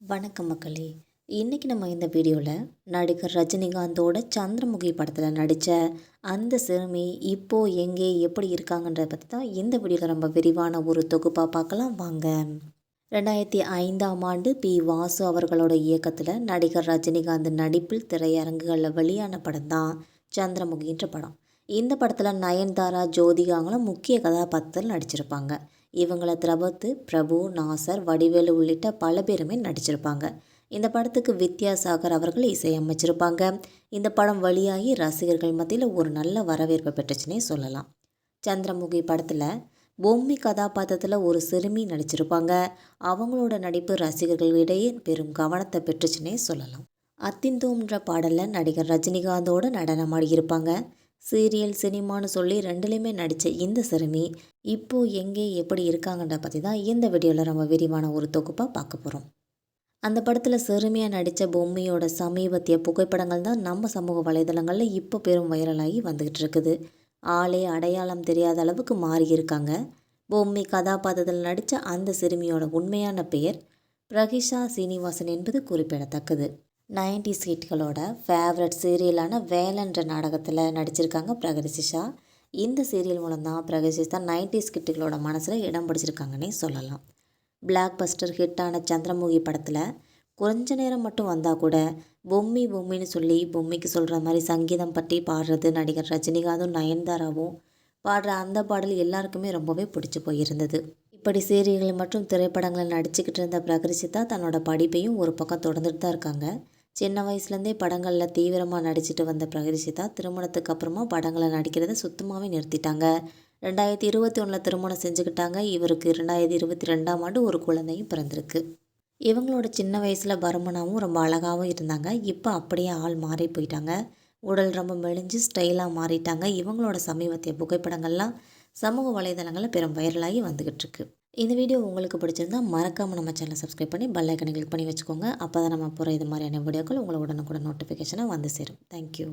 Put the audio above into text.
வணக்கம் மக்களே. இன்றைக்கி நம்ம இந்த வீடியோவில் நடிகர் ரஜினிகாந்தோட சந்திரமுகி படத்தில் நடித்த அந்த சிறுமி இப்போது எங்கே எப்படி இருக்காங்கன்றத பற்றி தான் இந்த வீடியோவில் ரொம்ப விரிவான ஒரு தொகுப்பாக பார்க்கலாம் வாங்க. 2005ஆம் ஆண்டு பி. வாசு அவர்களோட இயக்கத்தில் நடிகர் ரஜினிகாந்த் நடிப்பில் திரையரங்குகளில் வெளியான படம் தான் சந்திரமுகின்ற படம். இந்த படத்தில் நயன்தாரா, ஜோதிகாங்களும் முக்கிய கதாபாத்திரத்தில் நடிச்சிருப்பாங்க. இவங்களை தவிர்த்து பிரபு, நாசர், வடிவேலு உள்ளிட்ட பல பேருமே நடிச்சிருப்பாங்க. இந்த படத்துக்கு வித்யாசாகர் அவர்கள் இசையமைச்சிருப்பாங்க. இந்த படம் வெளியாகி ரசிகர்கள் மத்தியில் ஒரு நல்ல வரவேற்பை பெற்றுச்சுன்னே சொல்லலாம். சந்திரமுகி படத்தில் பொம்மி கதாபாத்திரத்தில் ஒரு சிறுமி நடிச்சிருப்பாங்க. அவங்களோட நடிப்பு ரசிகர்களிடையே பெரும் கவனத்தை பெற்றுச்சுன்னே சொல்லலாம். அத்திந்தோம்ன்ற பாடலில் நடிகர் ரஜினிகாந்தோட நடனமாடியிருப்பாங்க. சீரியல், சினிமான்னு சொல்லி ரெண்டுலேயுமே நடித்த இந்த சிறுமி இப்போது எங்கே எப்படி இருக்காங்கன்ற பற்றி தான் இந்த வீடியோவில் நம்ம விரிவான ஒரு தொகுப்பாக பார்க்க போகிறோம். அந்த படத்தில் சிறுமியாக நடித்த பொம்மியோட சமீபத்திய புகைப்படங்கள் தான் நம்ம சமூக வலைதளங்களில் இப்போ பெரும் வைரலாகி வந்துக்கிட்டு இருக்குது. ஆளே அடையாளம் தெரியாத அளவுக்கு மாறியிருக்காங்க. பொம்மி கதாபாத்திரத்தில் நடித்த அந்த சிறுமியோட உண்மையான பெயர் பிரகிஷா சீனிவாசன் என்பது குறிப்பிடத்தக்கது. 90s ஹிட்களோட ஃபேவரட் சீரியலான வேலன்ற நாடகத்தில் நடிச்சிருக்காங்க பிரகசிஷா. இந்த சீரியல் மூலம் தான் பிரகசிஷா 90s ஹிட்டுகளோட மனசில் இடம் பிடிச்சிருக்காங்கன்னே சொல்லலாம். பிளாக் பஸ்டர் ஹிட்டான சந்திரமுகி படத்தில் கொஞ்ச நேரம் மட்டும் வந்தால் கூட பொம்மின்னு சொல்லி பொம்மிக்கு சொல்கிற மாதிரி சங்கீதம் பற்றி பாடுறது நடிகர் ரஜினிகாந்தும் நயன்தாராவும் பாடுற அந்த பாடல் எல்லாருக்குமே ரொம்பவே பிடிச்சி போயிருந்தது. இப்படி சீரியல்கள் மற்றும் திரைப்படங்களில் நடிச்சுக்கிட்டு இருந்த பிரகசிஷா தன்னோட படிப்பையும் ஒரு பக்கம் தொடர்ந்துட்டு தான் இருக்காங்க. சின்ன வயசுலேருந்தே படங்களில் தீவிரமாக நடிச்சிட்டு வந்த பிரகசிஷா திருமணத்துக்கு அப்புறமா படங்களை நடிக்கிறத சுத்தமாகவே நிறுத்திட்டாங்க. 2021 திருமணம் செஞ்சுக்கிட்டாங்க. இவருக்கு 2022ஆம் ஆண்டு ஒரு குழந்தையும் பிறந்திருக்கு. இவங்களோட சின்ன வயசில் பருமனாகவும் ரொம்ப அழகாகவும் இருந்தாங்க. இப்போ அப்படியே ஆள் மாறி போயிட்டாங்க. உடல் ரொம்ப மெலிஞ்சு ஸ்டைலாக மாறிட்டாங்க. இவங்களோட சமீபத்திய புகைப்படங்கள்லாம் சமூக வலைதளங்களில் பெரும் வைரலாகி வந்துக்கிட்டு இருக்கு. இந்த வீடியோ உங்களுக்கு பிடிச்சிருந்தா மறக்காமல் நம்ம சேனலை சப்ஸ்கிரைப் பண்ணி பெல் ஐக்கனை கிளிக் பண்ணி வச்சுக்கோங்க. அப்போ தான் நம்ம போகிற இது மாதிரியான வீடியோக்கள் உங்களை உடனுக்குடன் நோட்டிஃபிகேஷனாக வந்து சேரும். தேங்க்யூ.